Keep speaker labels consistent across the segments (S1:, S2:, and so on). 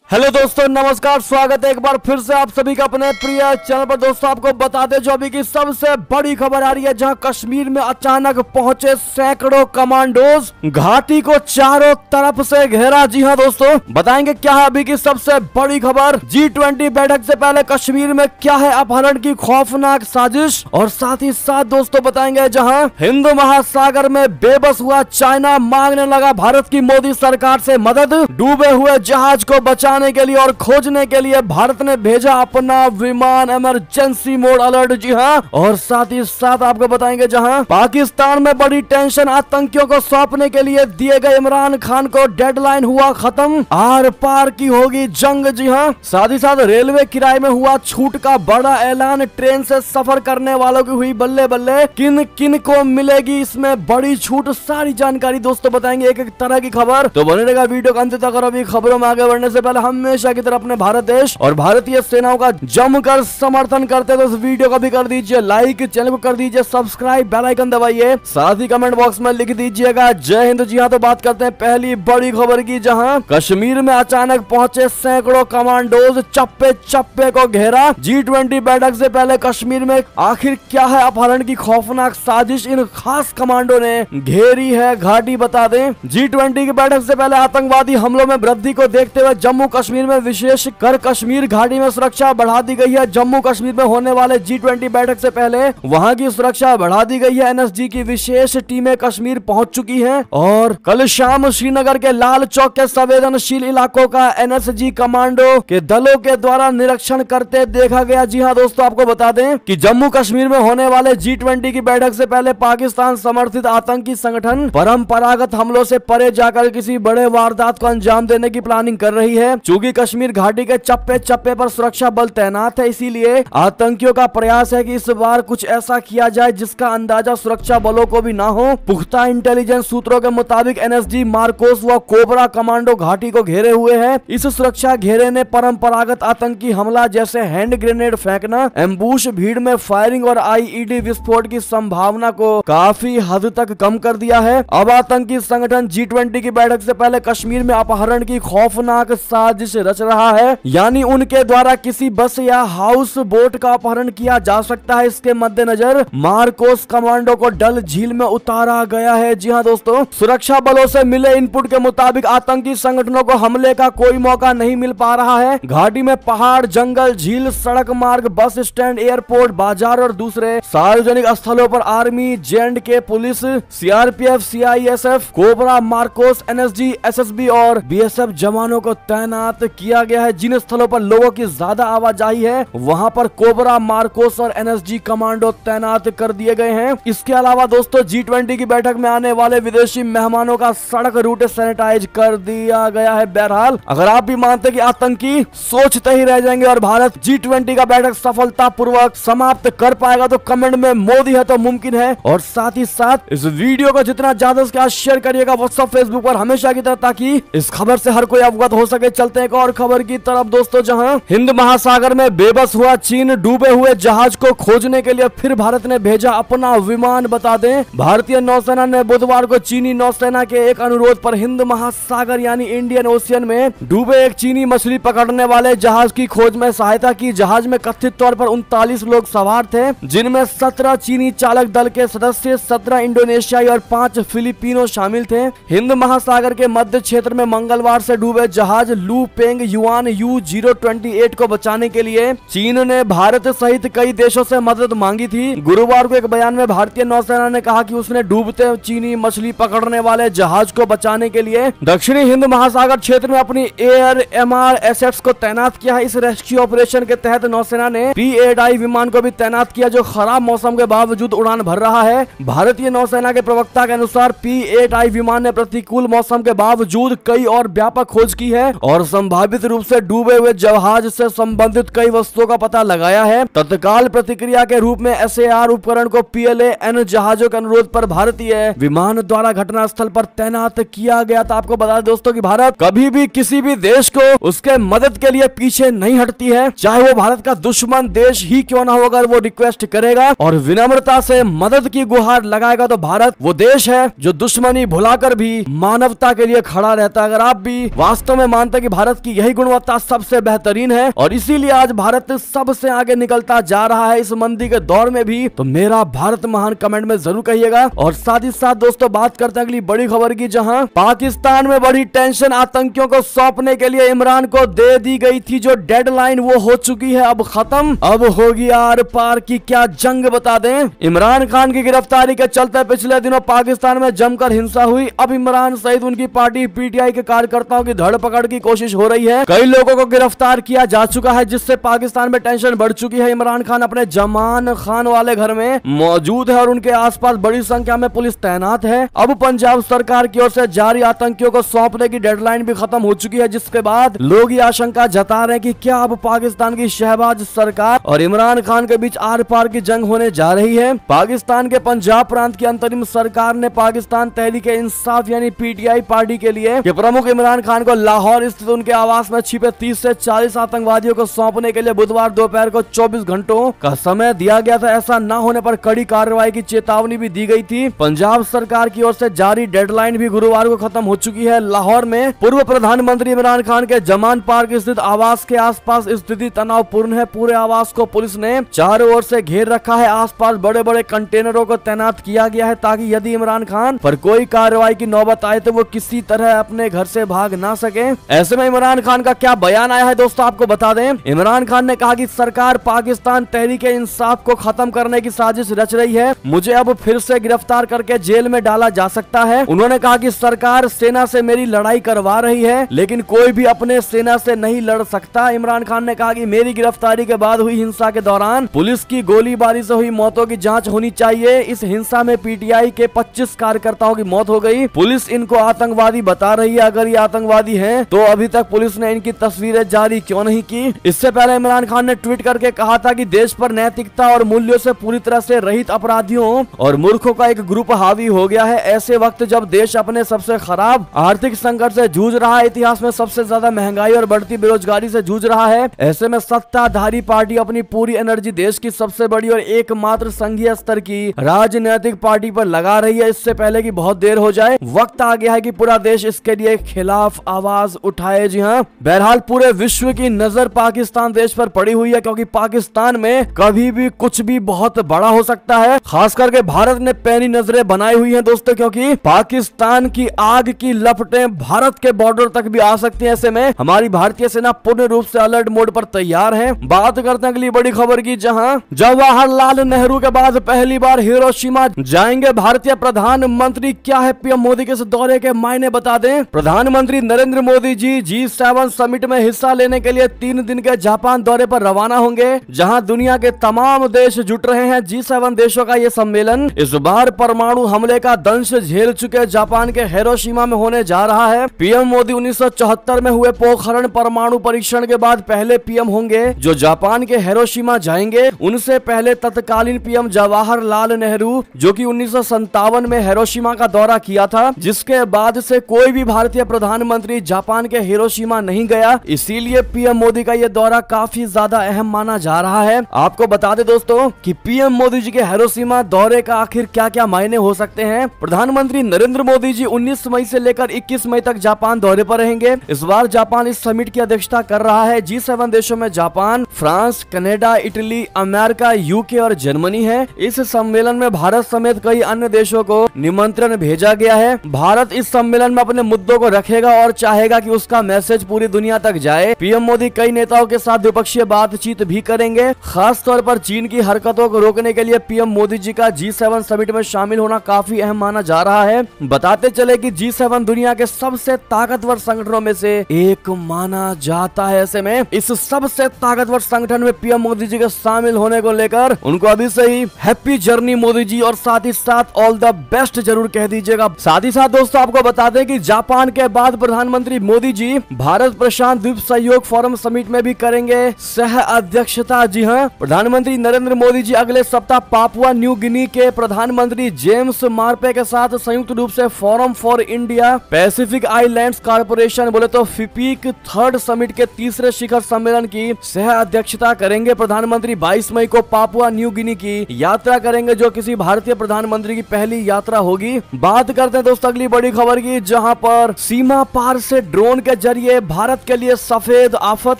S1: Hello दोस्तों, नमस्कार। स्वागत है एक बार फिर से आप सभी का अपने प्रिय चैनल पर। दोस्तों आपको बता दें जो अभी की सबसे बड़ी खबर आ रही है, जहां कश्मीर में अचानक पहुंचे सैकड़ों कमांडोज, घाटी को चारों तरफ से घेरा। जी हां दोस्तों, बताएंगे क्या है अभी की सबसे बड़ी खबर। G20 बैठक से पहले कश्मीर में क्या है अपहरण की खौफनाक साजिश, और साथ ही साथ दोस्तों बताएंगे जहां हिंद महासागर में बेबस हुआ चाइना मांगने लगा भारत की मोदी सरकार से मदद। डूबे हुए जहाज को बचाने के लिए और खोजने के लिए भारत ने भेजा अपना विमान, इमरजेंसी मोड अलर्ट। जी हां, और साथ ही साथ आपको बताएंगे जहां पाकिस्तान में बड़ी टेंशन, आतंकियों को सौंपने के लिए दिए गए इमरान खान को डेडलाइन हुआ खत्म, आर पार की होगी जंग। जी हां, साथ ही साथ रेलवे किराए में हुआ छूट का बड़ा ऐलान, ट्रेन से सफर करने वालों की हुई बल्ले बल्ले, किन किन को मिलेगी इसमें बड़ी छूट, सारी जानकारी दोस्तों बताएंगे एक एक तरह की खबर। तो बने रहेगा वीडियो का अंत तक। और अभी खबरों में आगे बढ़ने से पहले हमेशा की तरह अपने भारत देश और भारतीय सेनाओं का जमकर समर्थन करते हैं तो इस वीडियो को भी कर दीजिए लाइक, चैनल को कर दीजिए सब्सक्राइब, बेल आइकन दबाइए, साथ ही कमेंट बॉक्स में लिख दीजिएगा जय हिंद। जी हां, तो बात करते हैं पहली बड़ी खबर की, जहां कश्मीर में अचानक पहुंचे सैकड़ों कमांडोज, चप्पे चप्पे को घेरा। G20 बैठक से पहले कश्मीर में आखिर क्या है अपहरण की खौफनाक साजिश, इन खास कमांडो ने घेरी है घाटी। बता दें G20 की बैठक से पहले आतंकवादी हमलों में वृद्धि को देखते हुए जम्मू कश्मीर में विशेष कर कश्मीर घाटी में सुरक्षा बढ़ा दी गई है। जम्मू कश्मीर में होने वाले G20 बैठक से पहले वहां की सुरक्षा बढ़ा दी गई है। NSG की विशेष टीमें कश्मीर पहुंच चुकी हैं और कल शाम श्रीनगर के लाल चौक के संवेदनशील इलाकों का NSG कमांडो के दलों के द्वारा निरीक्षण करते देखा गया। जी हां दोस्तों, आपको बता दें कि जम्मू कश्मीर में होने वाले G20 की बैठक से पहले पाकिस्तान समर्थित आतंकी संगठन परंपरागत हमलों से परे जाकर किसी बड़े वारदात को अंजाम देने की प्लानिंग कर रही है। चूंकि कश्मीर घाटी के चप्पे चप्पे पर सुरक्षा बल तैनात है, इसीलिए आतंकियों का प्रयास है कि इस बार कुछ ऐसा किया जाए जिसका अंदाजा सुरक्षा बलों को भी ना हो। पुख्ता इंटेलिजेंस सूत्रों के मुताबिक NSG मार्कोस व कोबरा कमांडो घाटी को घेरे हुए हैं। इस सुरक्षा घेरे ने परंपरागत आतंकी हमला जैसे हैंड ग्रेनेड फेंकना, एम्बुश, भीड़ में फायरिंग और IED विस्फोट की संभावना को काफी हद तक कम कर दिया है। अब आतंकी संगठन G20 की बैठक से पहले कश्मीर में अपहरण की खौफनाक साजिश रच रहा है, यानी उनके द्वारा किसी बस या हाउस बोट का अपहरण किया जा सकता है। इसके मद्देनजर मार्कोस कमांडो को डल झील में उतारा गया है। जी हां दोस्तों, सुरक्षा बलों से मिले इनपुट के मुताबिक आतंकी संगठनों को हमले का कोई मौका नहीं मिल पा रहा है। घाटी में पहाड़, जंगल, झील, सड़क मार्ग, बस स्टैंड, एयरपोर्ट, बाजार और दूसरे सार्वजनिक स्थलों पर army, J&K police, CRPF, CISF, cobra, Marcos, NSG, SSB और BSF जवानों को तैनात किया गया है। जिन स्थलों पर लोगों की ज्यादा आवाजाही है वहां पर कोबरा, मार्कोस और NSG कमांडो तैनात कर दिए गए हैं। इसके अलावा दोस्तों G20 की बैठक में आने वाले विदेशी मेहमानों का सड़क रूट सैनिटाइज कर दिया गया है। बहरहाल अगर आप भी मानते कि आतंकी सोचते ही रह जाएंगे और भारत G20 का बैठक सफलता पूर्वक समाप्त कर पाएगा तो कमेंट में मोदी है तो मुमकिन है। और साथ ही साथ इस वीडियो को जितना ज्यादा से शेयर करिएगा व्हाट्सएप, फेसबुक पर हमेशा की तरह, ताकि इस खबर से हर कोई अवगत हो सके। चलते हैं एक और खबर की तरफ दोस्तों, जहां हिंद महासागर में बेबस हुआ चीन, डूबे हुए जहाज को खोजने के लिए फिर भारत ने भेजा अपना विमान। बता दें भारतीय नौसेना ने बुधवार को चीनी नौसेना के एक अनुरोध पर हिंद महासागर यानी इंडियन ओशियन में डूबे एक चीनी मछली पकड़ने वाले जहाज की खोज में सहायता की। जहाज में कथित तौर पर 39 लोग सवार थे, जिनमें 17 चीनी चालक दल के सदस्य, 17 इंडोनेशियाई और 5 फिलिपिनो शामिल थे। हिंद महासागर के मध्य क्षेत्र में मंगलवार से डूबे जहाज लू पेंग युआन U028 को बचाने के लिए चीन ने भारत सहित कई देशों से मदद मांगी थी। गुरुवार को एक बयान में भारतीय नौसेना ने कहा कि उसने डूबते चीनी मछली पकड़ने वाले जहाज को बचाने के लिए दक्षिणी हिंद महासागर क्षेत्र में अपनी एयर MR एसेट्स को तैनात किया है। इस रेस्क्यू ऑपरेशन के तहत नौसेना ने P-8I विमान को भी तैनात किया, जो खराब मौसम के बावजूद उड़ान भर रहा है। भारतीय नौसेना के प्रवक्ता के अनुसार P-8I विमान ने प्रतिकूल मौसम के बावजूद कई और व्यापक खोज की है और संभावित रूप से डूबे हुए जहाज से संबंधित कई वस्तुओं का पता लगाया है। तत्काल प्रतिक्रिया के रूप में SAR उपकरण को PLA-N जहाजों के अनुरोध पर भारतीय विमान द्वारा घटनास्थल पर तैनात किया गया था। आपको बता दें दोस्तों कि भारत कभी भी किसी भी देश को उसके मदद के लिए पीछे नहीं हटती है, चाहे वो भारत का दुश्मन देश ही क्यों ना हो। अगर वो रिक्वेस्ट करेगा और विनम्रता से मदद की गुहार लगाएगा तो भारत वो देश है जो दुश्मनी भुलाकर भी मानवता के लिए खड़ा रहता है। अगर आप भी वास्तव में मानते हैं कि भारत की यही गुणवत्ता सबसे बेहतरीन है और इसीलिए आज भारत सबसे आगे निकलता जा रहा है इस मंदी के दौर में भी। तो मेरा भारत महान कमेंट में जरूर कहिएगा। और साथ ही साथ दोस्तों बात करते हैं अगली बड़ी खबर की, जहां पाकिस्तान में बड़ी टेंशन आतंकियों को सौंपने के लिए इमरान को दे दी गई थी जो डेडलाइन वो हो चुकी है अब खत्म। अब होगी आर पार की क्या जंग बता दें। इमरान खान की गिरफ्तारी के चलते पिछले दिनों पाकिस्तान में जमकर हिंसा हुई। अब इमरान सहित उनकी पार्टी पीटीआई के कार्यकर्ताओं की धरपकड़ की कोशिश हो रही है। कई लोगों को गिरफ्तार किया जा चुका है जिससे पाकिस्तान में टेंशन बढ़ चुकी है। इमरान खान अपने जमान खान वाले घर में मौजूद है और उनके आसपास बड़ी संख्या में पुलिस तैनात है। अब पंजाब सरकार की ओर से जारी आतंकियों को सौंपने की डेडलाइन भी खत्म हो चुकी है, जिसके बाद लोग ये आशंका जता रहे हैं कि क्या अब पाकिस्तान की शहबाज सरकार और इमरान खान के बीच आर पार की जंग होने जा रही है। पाकिस्तान के पंजाब प्रांत की अंतरिम सरकार ने पाकिस्तान तहरीक इंसाफ यानी पीटीआई पार्टी के लिए के प्रमुख इमरान खान को लाहौर स्थित उनके आवास में छिपे 30 से 40 आतंकवादियों को सौंपने के लिए बुधवार दोपहर को 24 घंटों का समय दिया गया था। ऐसा न होने पर कड़ी कार्रवाई की चेतावनी भी दी गई थी। पंजाब सरकार की ओर से जारी डेडलाइन भी गुरुवार को खत्म हो चुकी है। लाहौर में पूर्व प्रधानमंत्री इमरान खान के जमान पार्क स्थित आवास के आसपास स्थिति तनावपूर्ण है। पूरे आवास को पुलिस ने चारों ओर से घेर रखा है। आसपास बड़े बड़े कंटेनरों को तैनात किया गया है ताकि यदि इमरान खान पर कोई कार्रवाई की नौबत आए तो वो किसी तरह अपने घर से भाग ना सके। ऐसे में इमरान खान का क्या बयान आया है दोस्तों आपको बता दें। इमरान खान ने कहा कि सरकार पाकिस्तान तहरीक इंसाफ को खत्म करने की साजिश रच रही है। मुझे अब फिर से गिरफ्तार करके जेल में डाला जा सकता है। उन्होंने कहा कि सरकार सेना से मेरी लड़ाई करवा रही है लेकिन कोई भी अपने सेना से नहीं लड़ सकता। इमरान खान ने कहा कि मेरी गिरफ्तारी के बाद हुई हिंसा के दौरान पुलिस की गोलीबारी से हुई मौतों की जांच होनी चाहिए। इस हिंसा में पीटीआई के 25 कार्यकर्ताओं की मौत हो गई। पुलिस इनको आतंकवादी बता रही है। अगर ये आतंकवादी हैं तो अभी तक पुलिस ने इनकी तस्वीरें जारी क्यों नहीं की। इससे पहले इमरान खान ने ट्वीट करके कहा था कि देश पर नैतिकता और मूल्यों से पूरी तरह से रहित अपराधियों और मूर्खों का एक ग्रुप हावी हो गया है। ऐसे वक्त जब देश अपने सबसे खराब आर्थिक संकट से जूझ रहा है, इतिहास में सबसे ज्यादा महंगाई और बढ़ती बेरोजगारी से जूझ रहा है, ऐसे में सत्ताधारी पार्टी अपनी पूरी एनर्जी देश की सबसे बड़ी और एकमात्र संघीय स्तर की राजनीतिक पार्टी पर लगा रही है। इससे पहले कि बहुत देर हो जाए, वक्त आ गया है कि पूरा देश इसके लिए खिलाफ आवाज उठाए। जी हाँ, बहरहाल पूरे विश्व की नजर पाकिस्तान देश पर पड़ी हुई है क्योंकि पाकिस्तान में कभी भी कुछ भी बहुत बड़ा हो सकता है। खास करके भारत ने पैनी नजरें बनाई हुई हैं दोस्तों, क्योंकि पाकिस्तान की आग की लपटें भारत के बॉर्डर तक भी आ सकती हैं। ऐसे में हमारी भारतीय सेना पूर्ण रूप से अलर्ट मोड पर तैयार है। बात करते हैं अगली बड़ी खबर की, जहां जवाहरलाल नेहरू के बाद पहली बार हिरोशिमा जाएंगे भारतीय प्रधानमंत्री। क्या है पीएम मोदी के इस दौरे के मायने बता दें। प्रधानमंत्री नरेंद्र मोदी जी G7 समिट में हिस्सा लेने के लिए 3 दिन के जापान दौरे पर रवाना होंगे, जहां दुनिया के तमाम देश जुट रहे हैं। G7 देशों का ये सम्मेलन इस बार परमाणु हमले का दंश झेल चुके जापान के हिरोशिमा में होने जा रहा है। पीएम मोदी 1974 में हुए पोखरण परमाणु परीक्षण के बाद पहले पीएम होंगे जो जापान के हिरोशिमा जाएंगे। उनसे पहले तत्कालीन पीएम जवाहरलाल नेहरू जो कि 1957 में हिरोशिमा का दौरा किया था, जिसके बाद से कोई भी भारतीय प्रधानमंत्री जापान के हिरोशिमा नहीं गया। इसीलिए पीएम मोदी का यह दौरा काफी ज्यादा अहम माना जा रहा है। आपको बता दें दोस्तों कि पीएम मोदी जी के हिरोशिमा दौरे का आखिर क्या क्या मायने हो सकते हैं। प्रधानमंत्री नरेंद्र मोदी जी 19 मई से लेकर 21 मई तक जापान दौरे पर रहेंगे। इस बार जापान इस समिट की अध्यक्षता कर रहा है। G7 देशों में Japan, France, Canada, Italy, America, UK और जर्मनी है। इस सम्मेलन में भारत समेत कई अन्य देशों को निमंत्रण भेजा गया है। भारत इस सम्मेलन में अपने मुद्दों को रखेगा और चाहेगा कि उसका मैसेज पूरी दुनिया तक जाए। पीएम मोदी कई नेताओं के साथ द्विपक्षीय बातचीत भी करेंगे। खास तौर पर चीन की हरकतों को रोकने के लिए पीएम मोदी जी का G7 समिट में शामिल होना काफी अहम माना जा रहा है। बताते चले कि G7 दुनिया के सबसे ताकतवर संगठनों में से एक माना जाता है। ऐसे में इस सबसे ताकतवर संगठन में पीएम मोदी जी के शामिल होने को लेकर उनको अभी से ही हैप्पी जर्नी मोदी जी और साथ ही साथ ऑल द बेस्ट जरूर कह दीजिएगा। साथ ही साथ दोस्तों आपको बता दें कि जापान के बाद प्रधानमंत्री मोदी जी भारत प्रशांत द्वीप सहयोग फोरम समिट में भी करेंगे सह अध्यक्षता। जी हाँ, प्रधानमंत्री नरेंद्र मोदी जी अगले सप्ताह पापुआ न्यू गिनी के प्रधानमंत्री जेम्स मार्पे के साथ संयुक्त रूप से forum for India Pacific islands corporation बोले तो फिपीक 3rd समिट के तीसरे शिखर सम्मेलन की सह अध्यक्षता करेंगे। प्रधानमंत्री 22 मई को पापुआ न्यू गिनी की यात्रा करेंगे जो किसी भारतीय प्रधानमंत्री की पहली यात्रा होगी। बात करते हैं दोस्तों अगली बड़ी खबर की, जहां पर सीमा पार से ड्रोन के जरिए भारत के लिए सफेद आफत,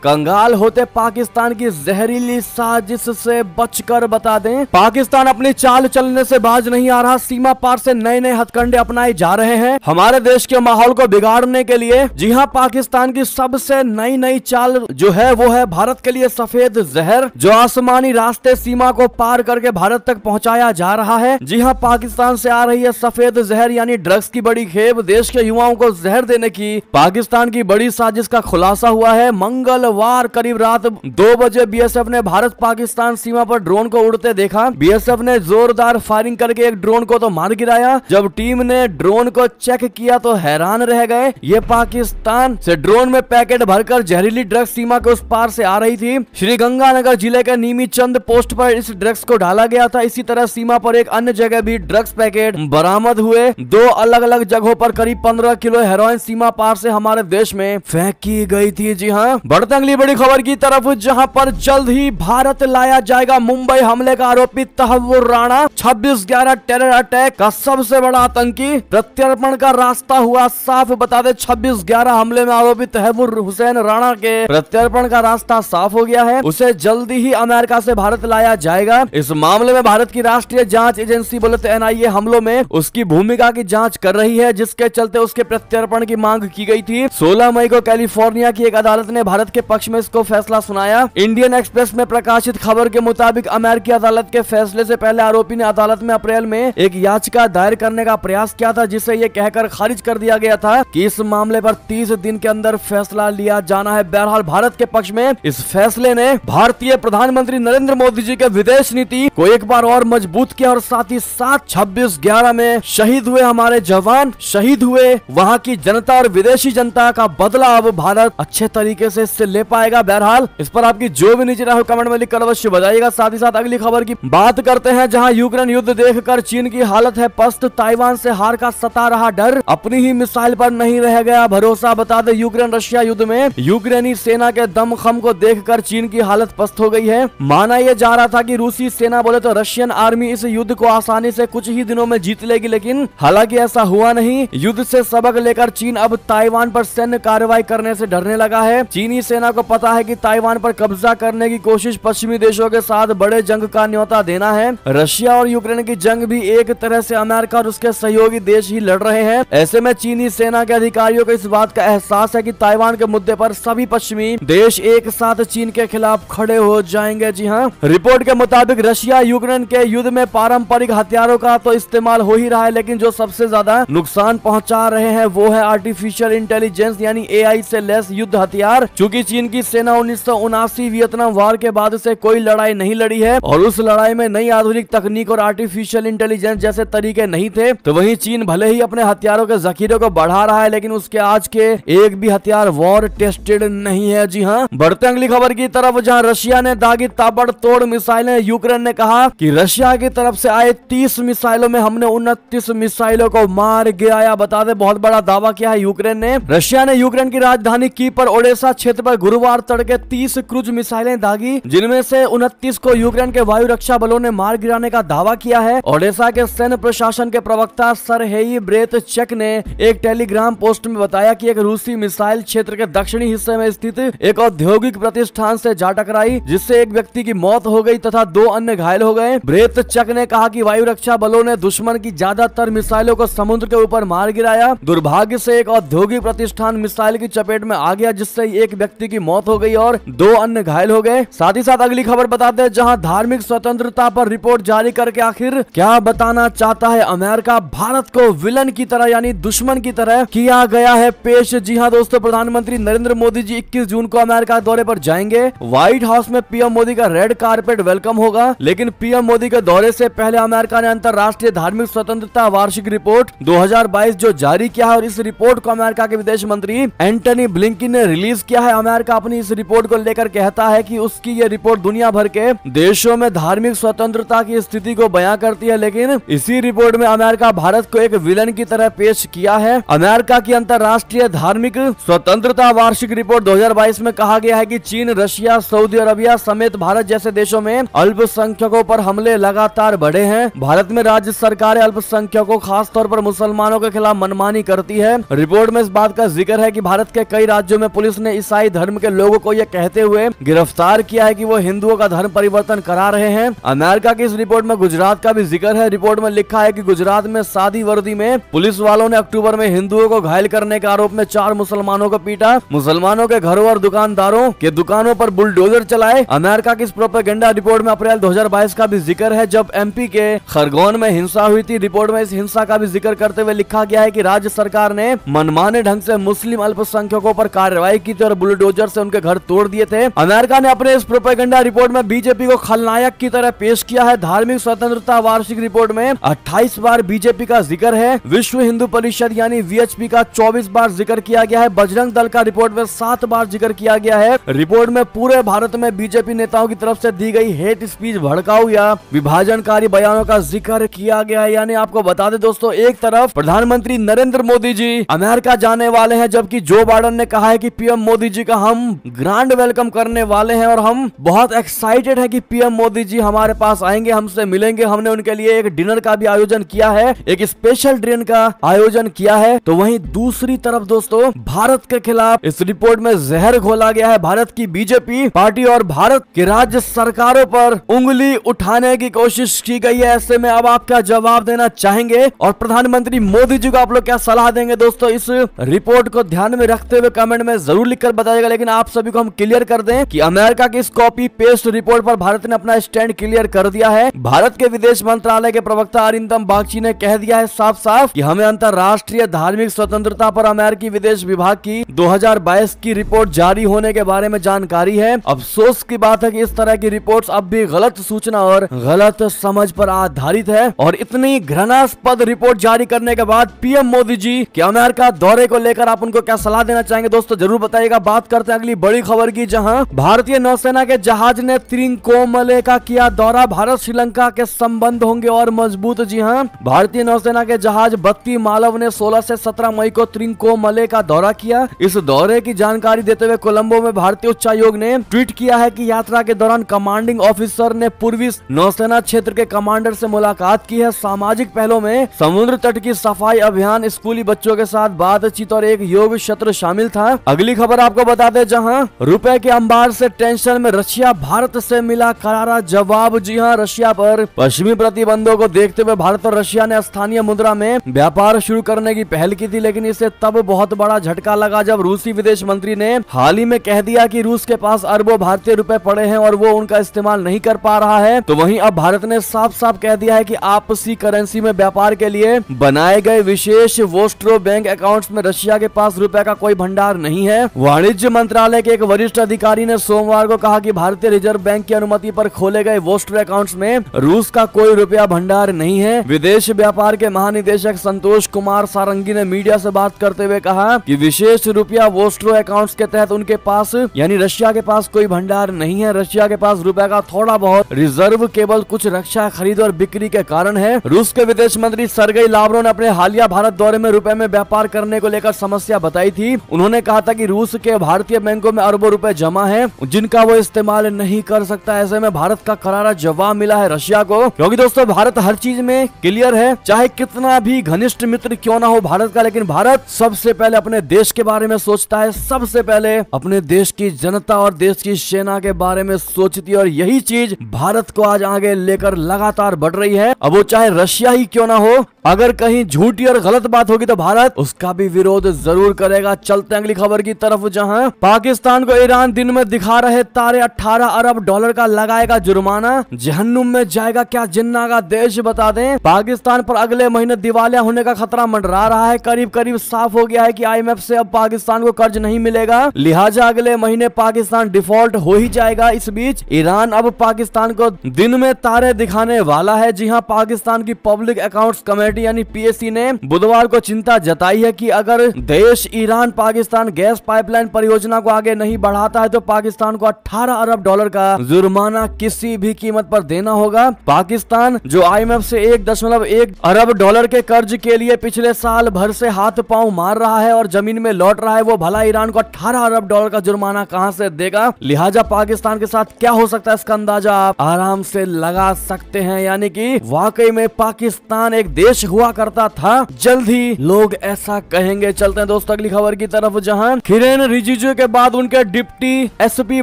S1: कंगाल होते पाकिस्तान की जहरीली साजिश से बचकर बता दें। पाकिस्तान अपनी चाल चलने से बाज नहीं आ रहा, सीमा पार से नए नए हथकंडे अपनाए जा रहे हैं हमारे देश के माहौल को बिगाड़ने के लिए। जी हां, पाकिस्तान की सबसे नई नई चाल जो है वो है भारत के लिए सफेद जहर, जो आसमानी रास्ते सीमा को पार करके भारत तक पहुंचाया जा रहा है। जी हां, पाकिस्तान से आ रही है सफेद जहर यानी ड्रग्स की बड़ी खेप। देश के युवाओं को जहर देने की पाकिस्तान की बड़ी साजिश का खुलासा हुआ है। मंगलवार करीब रात 2 बजे बीएसएफ ने भारत पाकिस्तान सीमा पर ड्रोन को उड़ते देखा। बीएसएफ ने जोरदार फायरिंग करके एक ड्रोन को तो मार गिराया। जब टीम ने ड्रोन को चेक किया तो हैरान रह गए, ये पाकिस्तान से ड्रोन में पैकेट भरकर जहरीली ड्रग्स सीमा के उस पार से आ रही थी। श्रीगंगानगर जिले के नीमीचंद पोस्ट पर इस ड्रग्स को डाला गया था। इसी तरह सीमा पर एक अन्य जगह भी ड्रग्स पैकेट बरामद हुए। 2 अलग अलग जगहों पर करीब 15 किलो हेरोइन सीमा पार से हमारे देश में फेंकी गई थी। जी हाँ, बढ़ते अगली बड़ी खबर की तरफ, जहां पर जल्द ही भारत लाया जाएगा मुंबई हमले का आरोपी तहव्वुर राणा। 26/11 टेरर अटैक का सबसे बड़ा आतंकी, प्रत्यर्पण का रास्ता हुआ साफ। बता दें 26/11 हमले में आरोपी तहव्वुर हुसैन राणा के प्रत्यर्पण का रास्ता साफ हो गया है। उसे जल्दी ही अमेरिका से भारत लाया जाएगा। इस मामले में भारत की राष्ट्रीय जांच एजेंसी बोले तो एनआईए हमलों में उसकी भूमिका की जांच कर रही है, जिसके चलते उसके प्रत्यर्पण की मांग की गई थी। 16 मई को कैलिफोर्निया की एक अदालत ने भारत के पक्ष में इसको फैसला सुनाया। इंडियन एक्सप्रेस में प्रकाशित खबर के मुताबिक अमेरिकी अदालत के फैसले से पहले आरोपी ने अदालत में अप्रैल में एक याचिका दायर करने का प्रयास किया था, जिसे ये कहकर खारिज कर दिया गया था कि इस मामले पर 30 दिन के अंदर फैसला लिया जाना है। बहरहाल भारत के पक्ष में इस फैसले ने भारतीय प्रधानमंत्री नरेंद्र मोदी जी के विदेश नीति को एक बार और मजबूत किया और साथ ही साथ 26/11 में शहीद हुए हमारे जवान, शहीद हुए वहां की जनता और विदेशी जनता का बदला अब भारत अच्छे तरीके से इससे ले पाएगा। बहरहाल इस पर आपकी जो भी नीचे राय कमेंट में लिखकर अवश्य बताइएगा। साथ ही साथ अगली खबर की बात करते हैं, जहां यूक्रेन युद्ध देखकर चीन की हालत है पस्त। ताइवान से हार का सता रहा डर, अपनी ही मिसाइल पर नहीं रह गया भरोसा। बता दें यूक्रेन रशिया युद्ध में यूक्रेनी सेना के दमखम को देखकर चीन की हालत पस्त हो गई है। माना यह जा रहा था कि रूसी सेना बोले तो रशियन आर्मी इस युद्ध को आसानी से कुछ ही दिनों में जीत लेगी, लेकिन हालांकि ऐसा हुआ नहीं। युद्ध से सबक लेकर चीन अब ताइवान पर सैन्य कार्रवाई करने से डरने लगा है। चीनी सेना को पता है कि ताइवान पर कब्जा करने की कोशिश पश्चिमी देशों के साथ बड़े जंग का न्योता देना है। रशिया और यूक्रेन की जंग भी एक तरह से अमेरिका और उसके सहयोगी देश ही लड़ रहे हैं। ऐसे में चीनी सेना के अधिकारियों को इस बात का एहसास है कि ताइवान के मुद्दे पर सभी पश्चिमी देश एक साथ चीन के खिलाफ खड़े हो जाएंगे। जी हाँ, रिपोर्ट के मुताबिक रशिया यूक्रेन के युद्ध में पारंपरिक हथियारों का तो इस्तेमाल हो ही रहा है, लेकिन जो सबसे ज्यादा नुकसान पहुंचा रहे हैं वो है आर्टिफिशियल इंटेलिजेंस यानी एआई से लैस युद्ध हथियार। चूंकि चीन की सेना 1979 वियतनाम वार के बाद से कोई लड़ाई नहीं लड़ी है और उस लड़ाई में नई आधुनिक तकनीक और आर्टिफिशियल इंटेलिजेंस जैसे तरीके नहीं थे, तो वहीं चीन भले ही अपने हथियारों के जखीरे को बढ़ा रहा है, लेकिन उसके आज के एक भी हथियार वॉर टेस्टेड नहीं है। जी हाँ, बढ़ते अगली खबर की तरफ, जहां रशिया ने दागी ताबड़तोड़ मिसाइलें। यूक्रेन ने कहा कि रशिया की तरफ से आए 30 मिसाइलों में हमने 29 मिसाइलों को मार गिराया। बता दें बहुत बड़ा दावा किया है यूक्रेन ने। रशिया ने यूक्रेन की राजधानी कीव पर ओडेसा क्षेत्र पर गुरुवार तड़के 30 क्रूज मिसाइलें दागी, जिनमें से 29 को यूक्रेन के वायु रक्षा बलों ने मार गिराने का दावा किया है। ओडेसा के सैन्य प्रशासन के प्रवक्ता सरहेई ब्रेतचेक ने एक टेलीग्राम पोस्ट में बताया कि एक रूसी मिसाइल क्षेत्र के दक्षिणी हिस्से में स्थित एक औद्योगिक प्रतिष्ठान से जा टकराई, जिससे एक व्यक्ति की मौत हो गई तथा 2 अन्य घायल हो गए। ब्रेतचेक ने कहा कि वायु रक्षा बलों ने दुश्मन की ज्यादातर मिसाइलों को समुद्र के ऊपर मार गिराया। दुर्भाग्य से एक औद्योगिक प्रतिष्ठान मिसाइल की चपेट में आ गया, जिससे एक व्यक्ति की मौत हो गई और 2 अन्य घायल हो गए। साथ ही साथ अगली खबर बताते हैं, जहां धार्मिक स्वतंत्रता पर रिपोर्ट जारी करके आखिर क्या बताना चाहता है अमेरिका। भारत को विलन की तरह यानी दुश्मन की तरह किया गया है पेश। जी हां दोस्तों, प्रधानमंत्री नरेंद्र मोदी जी 21 जून को अमेरिका दौरे पर जाएंगे। व्हाइट हाउस में पीएम मोदी का रेड कारपेट वेलकम होगा, लेकिन पीएम मोदी के दौरे से पहले अमेरिका ने अंतर्राष्ट्रीय धार्मिक स्वतंत्रता वार्षिक रिपोर्ट 2022 जो जारी किया है और इस रिपोर्ट को अमेरिका के विदेश मंत्री एंटनी ब्लिंकन ने रिलीज किया है। अमेरिका अपनी इस रिपोर्ट को लेकर कहता है कि उसकी ये रिपोर्ट दुनिया भर के देशों में धार्मिक स्वतंत्रता की स्थिति को बयां करती है, लेकिन इसी रिपोर्ट में अमेरिका भारत को एक विलन की तरह पेश किया है। अमेरिका की अंतर्राष्ट्रीय धार्मिक स्वतंत्रता वार्षिक रिपोर्ट 2022 में कहा गया है कि चीन, रशिया, सऊदी अरबिया समेत भारत जैसे देशों में अल्पसंख्यकों पर हमले लगातार बढ़े हैं। भारत में राज्य सरकारें अल्पसंख्यकों खासतौर पर मुसलमानों के खिलाफ मनमानी करती है। रिपोर्ट में इस बात का जिक्र जिक्र है कि भारत के कई राज्यों में पुलिस ने ईसाई धर्म के लोगों को यह कहते हुए गिरफ्तार किया है कि वो हिंदुओं का धर्म परिवर्तन करा रहे हैं। अमेरिका की इस रिपोर्ट में गुजरात का भी जिक्र है। रिपोर्ट में लिखा है कि गुजरात में सादी वर्दी में पुलिस वालों ने अक्टूबर में हिंदुओं को घायल करने के आरोप में 4 मुसलमानों को पीटा। मुसलमानों के घरों और दुकानदारों के दुकानों पर बुलडोजर चलाए। अमेरिका की इस प्रोपेगेंडा रिपोर्ट में अप्रैल 2022 का भी जिक्र है, जब एमपी के खरगोन में हिंसा हुई थी। रिपोर्ट में इस हिंसा का भी जिक्र करते हुए लिखा गया है कि राज्य सरकार ने मनमाने ढंग से मुस्लिम अल्पसंख्यकों पर कार्रवाई की थी और बुलडोजर से उनके घर तोड़ दिए थे। अमेरिका ने अपने इस प्रोपेगेंडा रिपोर्ट में बीजेपी को खलनायक की तरह पेश किया है। धार्मिक स्वतंत्रता वार्षिक रिपोर्ट में 28 बार बीजेपी का जिक्र है। विश्व हिंदू परिषद यानी वीएचपी का 24 बार जिक्र किया गया है। बजरंग दल का रिपोर्ट में 7 बार जिक्र किया गया है। रिपोर्ट में पूरे भारत में बीजेपी नेताओं की तरफ से दी गई हेट स्पीच, भड़काऊ या विभाजनकारी बयानों का जिक्र किया गया है। यानी आपको बता दें दोस्तों, एक तरफ प्रधानमंत्री नरेंद्र मोदी जी अमेरिका जाने वाले हैं, जबकि जो बाइडेन ने कहा है कि पीएम मोदी जी का हम ग्रैंड वेलकम करने वाले हैं और हम बहुत एक्साइटेड है कि पीएम मोदी जी हमारे पास आएंगे, हमसे मिलेंगे। हमने उनके लिए एक डिनर का भी आयोजन किया है, एक स्पेशल डिनर का आयोजन किया है। तो वहीं दूसरी तरफ दोस्तों, भारत के खिलाफ इस रिपोर्ट में जहर घोला गया है। भारत की बीजेपी पार्टी और भारत की राज्य सरकारों पर उंगली उठाने की कोशिश की गई है। ऐसे में अब आप क्या जवाब देना चाहेंगे और प्रधानमंत्री मोदी जी को आप लोग क्या सलाह देंगे दोस्तों? इस रिपोर्ट को ध्यान में रखते हुए कमेंट में जरूर लिखकर बताइएगा। लेकिन आप सभी को हम क्लियर कर दें कि अमेरिका की इस कॉपी पेस्ट रिपोर्ट पर भारत ने अपना स्टैंड क्लियर कर दिया है। भारत के विदेश मंत्रालय के प्रवक्ता अरिंदम बागची ने कह दिया है साफ साफ कि हमें अंतर्राष्ट्रीय धार्मिक स्वतंत्रता पर अमेरिकी विदेश विभाग की 2022 की रिपोर्ट जारी होने के बारे में जानकारी है। अफसोस की बात है कि इस तरह की रिपोर्ट्स अब भी गलत सूचना और गलत समझ पर आधारित है। और इतनी घृणास्पद रिपोर्ट जारी करने के बाद पीएम मोदी जी के अमेरिका दौरे को लेकर आप उनको क्या सलाह देना चाहेंगे दोस्तों? जरूर बताइएगा। बात करते हैं अगली बड़ी खबर की, जहां भारतीय नौसेना के जहाज ने त्रिकोमाले का किया दौरा। भारत श्रीलंका के संबंध होंगे और मजबूत। जी हां, भारतीय नौसेना के जहाज बत्ती मालव ने 16 से 17 मई को त्रिकोमाले का दौरा किया। इस दौरे की जानकारी देते हुए कोलंबो में भारतीय उच्चायोग ने ट्वीट किया है कि यात्रा के दौरान कमांडिंग ऑफिसर ने पूर्वी नौसेना क्षेत्र के कमांडर से मुलाकात की है। सामाजिक पहलों में समुद्र तट की सफाई अभियान, स्कूली बच्चों के साथ बातचीत और एक योग सत्र शामिल था। अगली खबर आपको बता दें, जहां रुपए के अंबार से टेंशन में रशिया, भारत से मिला करारा जवाब। जी हां, रशिया पर पश्चिमी प्रतिबंधों को देखते हुए भारत और रशिया ने स्थानीय मुद्रा में व्यापार शुरू करने की पहल की थी, लेकिन इसे तब बहुत बड़ा झटका लगा जब रूसी विदेश मंत्री ने हाल ही में कह दिया कि रूस के पास अरबों भारतीय रुपए पड़े हैं और वो उनका इस्तेमाल नहीं कर पा रहा है। तो वहीं अब भारत ने साफ साफ कह दिया है कि आपसी करेंसी में व्यापार के लिए बनाए गए विशेष वोस्ट्रो बैंक अकाउंट्स में रशिया के पास रुपए का कोई भंडार नहीं है। वाणिज्य मंत्रालय के एक वरिष्ठ अधिकारी ने सोमवार को कहा कि भारतीय रिजर्व बैंक की अनुमति पर खोले गए वोस्ट्रो अकाउंट्स में रूस का कोई रुपया भंडार नहीं है। विदेश व्यापार के महानिदेशक संतोष कुमार सारंगी ने मीडिया से बात करते हुए कहा कि विशेष रुपया वोस्ट्रो अकाउंट्स के तहत उनके पास यानी रशिया के पास कोई भंडार नहीं है। रशिया के पास रुपए का थोड़ा बहुत रिजर्व केवल कुछ रक्षा खरीद और बिक्री के कारण है। रूस के विदेश मंत्री सरगेई लावरोव ने अपने हालिया भारत दौरे में रुपए में व्यापार करने को लेकर समस्या बताई थी। उन्होंने कहा था कि रूस के भारतीय बैंकों में अरबों रुपए जमा हैं, जिनका वो इस्तेमाल नहीं कर सकता। ऐसे में भारत का करारा जवाब मिला है रशिया को, क्योंकि दोस्तों भारत हर चीज में क्लियर है, चाहे कितना भी घनिष्ठ मित्र क्यों ना हो भारत का, लेकिन भारत सबसे पहले अपने देश के बारे में सोचता है, सबसे पहले अपने देश की जनता और देश की सेना के बारे में सोचती है। और यही चीज भारत को आज आगे लेकर लगातार बढ़ रही है। अब वो चाहे रशिया ही क्यों ना हो, अगर कहीं झूठी और गलत बात होगी तो भारत उसका भी विरोध जरूर करेगा। चलते हैं अगली खबर की तरफ, जहां पाकिस्तान को ईरान दिन में दिखा रहे तारे, 18 अरब डॉलर का लगाएगा जुर्माना। जहन्नुम में जाएगा क्या जिन्ना का देश? बता दें, पाकिस्तान पर अगले महीने दिवालिया होने का खतरा मंडरा रहा है। करीब करीब साफ हो गया है कि IMF से अब पाकिस्तान को कर्ज नहीं मिलेगा, लिहाजा अगले महीने पाकिस्तान डिफॉल्ट हो ही जाएगा। इस बीच ईरान अब पाकिस्तान को दिन में तारे दिखाने वाला है। जी हां, पाकिस्तान की पब्लिक अकाउंट्स कमेटी यानी PAC ने बुधवार को चिंता जताई है कि अगर देश ईरान पाकिस्तान गैस पाइपलाइन परियोजना को आगे नहीं बढ़ाता है तो पाकिस्तान को 18 अरब डॉलर का जुर्माना किसी भी कीमत पर देना होगा। पाकिस्तान जो IMF से 1.1 अरब डॉलर के कर्ज के लिए पिछले साल भर से हाथ पांव मार रहा है और जमीन में लौट रहा है, वो भला ईरान को 18 अरब डॉलर का जुर्माना कहां से देगा? लिहाजा पाकिस्तान के साथ क्या हो सकता है इसका अंदाजा आप आराम से लगा सकते हैं। यानी कि वाकई में पाकिस्तान एक देश हुआ करता था, जल्द ही लोग ऐसा कहेंगे। चलते हैं दोस्तों दोस्तों अगली खबर की तरफ, जहां किरेन रिजिजू के बाद उनके डिप्टी एसपी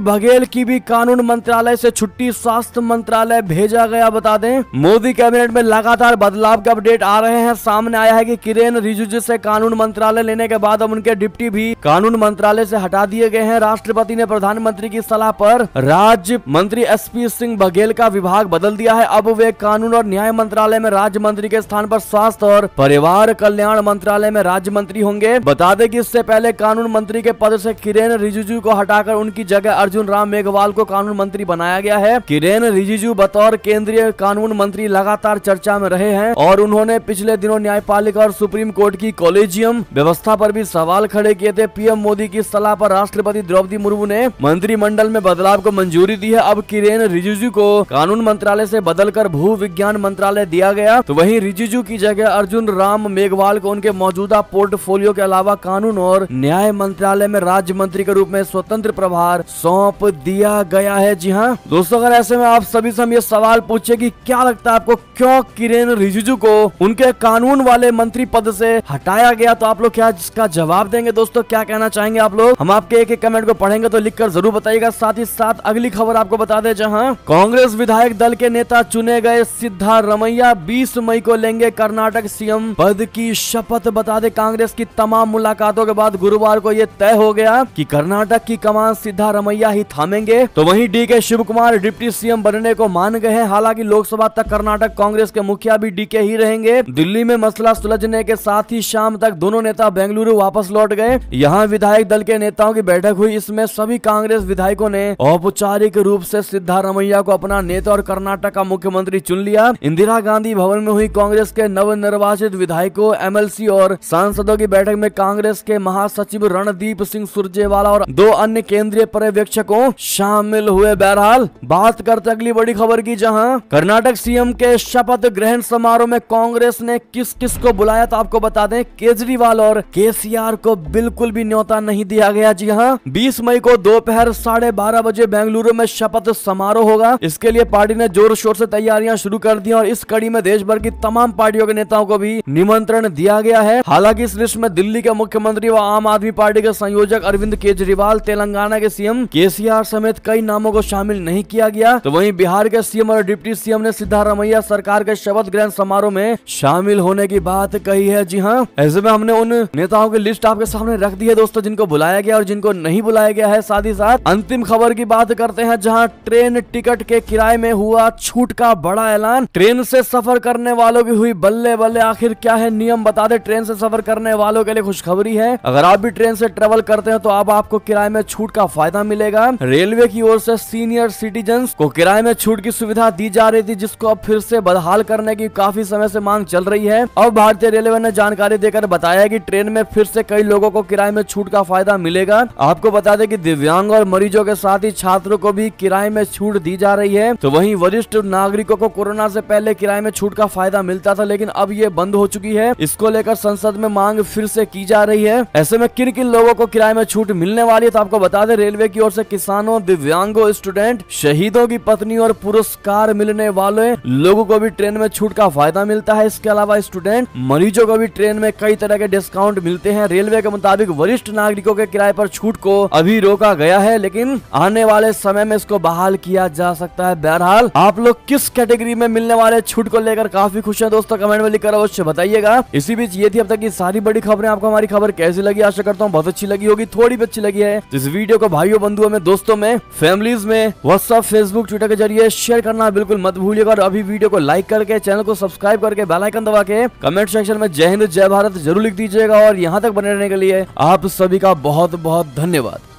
S1: बघेल की भी कानून मंत्रालय से छुट्टी स्वास्थ्य मंत्रालय भेजा गया। बता दें मोदी कैबिनेट में लगातार बदलाव के अपडेट आ रहे हैं। सामने आया है कि किरेन रिजिजू से कानून मंत्रालय लेने के बाद अब उनके डिप्टी भी कानून मंत्रालय से हटा दिए गए हैं। राष्ट्रपति ने प्रधानमंत्री की सलाह पर राज्य मंत्री एसपी सिंह बघेल का विभाग बदल दिया है। अब वे कानून और न्याय मंत्रालय में राज्य मंत्री के स्थान पर स्वास्थ्य और परिवार कल्याण मंत्रालय में राज्य मंत्री होंगे। बता दें कि इससे पहले कानून मंत्री के पद से किरेन रिजिजू को हटाकर उनकी जगह अर्जुन राम मेघवाल को कानून मंत्री बनाया गया है। किरेन रिजिजू बतौर केंद्रीय कानून मंत्री लगातार चर्चा में रहे हैं और उन्होंने पिछले दिनों न्यायपालिका और सुप्रीम कोर्ट की कॉलेजियम व्यवस्था पर भी सवाल खड़े किए थे। पीएम मोदी की सलाह पर राष्ट्रपति द्रौपदी मुर्मू ने मंत्रिमंडल में बदलाव को मंजूरी दी है। अब किरेन रिजिजू को कानून मंत्रालय से बदलकर भू विज्ञान मंत्रालय दिया गया, तो वहीं रिजिजू की जगह अर्जुन राम मेघवाल को उनके मौजूदा पोर्टफोलियो के अलावा कानून और न्याय मंत्रालय में राज्य मंत्री के रूप में स्वतंत्र प्रभार सौंप दिया गया है। जी हाँ दोस्तों, अगर ऐसे में आप सभी से हम ये सवाल पूछे कि क्या लगता है आपको, क्यों किरेन रिजिजू को उनके कानून वाले मंत्री पद से हटाया गया, तो आप लोग क्या इसका जवाब देंगे? दोस्तों क्या कहना चाहेंगे आप लोग? हम आपके एक एक कमेंट को पढ़ेंगे तो लिखकर जरूर बताइएगा। साथ ही साथ अगली खबर आपको बता दें, जहां कांग्रेस विधायक दल के नेता चुने गए सिद्धारमैया 20 मई को लेंगे कर्नाटक सीएम पद की शपथ। बता दें कांग्रेस की तमाम मुलाकातों के बाद गुरुवार को यह तय हो गया कि कर्नाटक की कमान सिद्धारमैया ही थामेंगे। तो वहीं डीके शिव कुमार डिप्टी सीएम बनने को मान गए हैं। हालांकि लोकसभा तक कर्नाटक कांग्रेस के मुखिया भी डीके ही रहेंगे। दिल्ली में मसला सुलझने के साथ ही शाम तक दोनों नेता बेंगलुरु वापस लौट गए। यहाँ विधायक दल के नेताओं की बैठक हुई। इसमें सभी कांग्रेस विधायकों ने औपचारिक रूप से सिद्धारमैया को अपना नेता और कर्नाटक का मुख्यमंत्री चुन लिया। इंदिरा गांधी भवन में हुई कांग्रेस के नवनिर्वाचित विधायकों, एमएलसी और सांसदों की बैठक में कांग्रेस के महासचिव रणदीप सिंह सुरजेवाला और 2 अन्य केंद्रीय पर्यवेक्षकों शामिल हुए। बहरहाल बात करते अगली बड़ी खबर की, जहां कर्नाटक सीएम के शपथ ग्रहण समारोह में कांग्रेस ने किस किस को बुलाया, तो आपको बता दें केजरीवाल और केसीआर को बिल्कुल भी न्योता नहीं दिया गया। जी हाँ, 20 मई को दोपहर 12:30 बजे बेंगलुरु में शपथ समारोह होगा। इसके लिए पार्टी ने जोर शोर से तैयारियां शुरू कर दी और इस कड़ी में देश भर की तमाम पार्टियों के नेताओं को भी निमंत्रण दिया गया है। हालांकि इस लिस्ट में दिल्ली के मुख्यमंत्री व आम आदमी पार्टी के संयोजक अरविंद केजरीवाल, तेलंगाना के सीएम केसीआर समेत कई नामों को शामिल नहीं किया गया। तो वहीं बिहार के सीएम और डिप्टी सीएम ने सिद्धारमैया सरकार के शपथ ग्रहण समारोह में शामिल होने की बात कही है। जी हाँ, ऐसे में हमने उन नेताओं की लिस्ट आपके सामने रख दी है दोस्तों, जिनको बुलाया गया और जिनको नहीं बुलाया गया है। साथ ही साथ अंतिम खबर की बात करते हैं, जहां ट्रेन टिकट के किराए में हुआ छूट का बड़ा ऐलान। ट्रेन से सफर करने वालों की हुई बल्ले बल्ले, आखिर क्या है नियम बता दे। ट्रेन से सफर करने वालों के लिए खुशखबरी है। अगर आप भी ट्रेन से ट्रेवल करते हैं तो अब आपको किराए में छूट का फायदा मिलेगा। रेलवे की ओर से सीनियर सिटीजन्स को किराए में छूट की सुविधा दी जा रही थी, जिसको अब फिर से बहाल करने की काफी समय से मांग चल रही है। अब भारतीय रेलवे ने जानकारी देकर बताया कि ट्रेन में फिर से कई लोगों को किराए में छूट का फायदा मिलेगा। आपको बता दें कि दिव्यांग और मरीजों के साथ ही छात्रों को भी किराए में छूट दी जा रही है। तो वहीं वरिष्ठ नागरिकों को कोरोना से पहले किराए में छूट का फायदा मिलता था, लेकिन अब ये बंद हो चुकी है। इसको लेकर संसद में मांग फिर से की जा रही है। ऐसे में किन किन लोगों को किराए में छूट मिलने वाली है, तो आपको बता दें रेलवे की ओर से किसानों, दिव्यांगों, स्टूडेंट, शहीदों की पत्नी और पुरस्कार मिलने वाले लोगों को भी ट्रेन में छूट का फायदा मिलता है। इसके अलावा स्टूडेंट, मरीजों को भी ट्रेन में कई तरह के डिस्काउंट मिलते हैं। रेलवे के मुताबिक वरिष्ठ नागरिकों के किराए पर छूट को अभी रोका गया है, लेकिन आने वाले समय में इसको बहाल किया जा सकता है। बहरहाल आप लोग किस कैटेगरी में मिलने वाले छूट को लेकर काफी खुश हैं दोस्तों, कमेंट में लिखकर अवश्य बताइएगा। इसी बीच ये थी अब तक की सारी बड़ी खबरें। आपको हमारी खबर कैसी लगी? आशा करता हूँ बहुत अच्छी लगी होगी। थोड़ी भी अच्छी लगी है तो इस वीडियो को भाइयों, बंधुओं में, दोस्तों में, फैमिलीज में, व्हाट्सएप, फेसबुक, ट्विटर के जरिए शेयर करना बिल्कुल मत भूलिएगा। और अभी वीडियो को लाइक करके, चैनल को सब्सक्राइब करके, बेल आइकन दबा के कमेंट सेक्शन में जय हिंद, जय भारत जरूर लिख दीजिएगा। और यहाँ तक बने रहने के लिए आप सभी का बहुत बहुत धन्यवाद।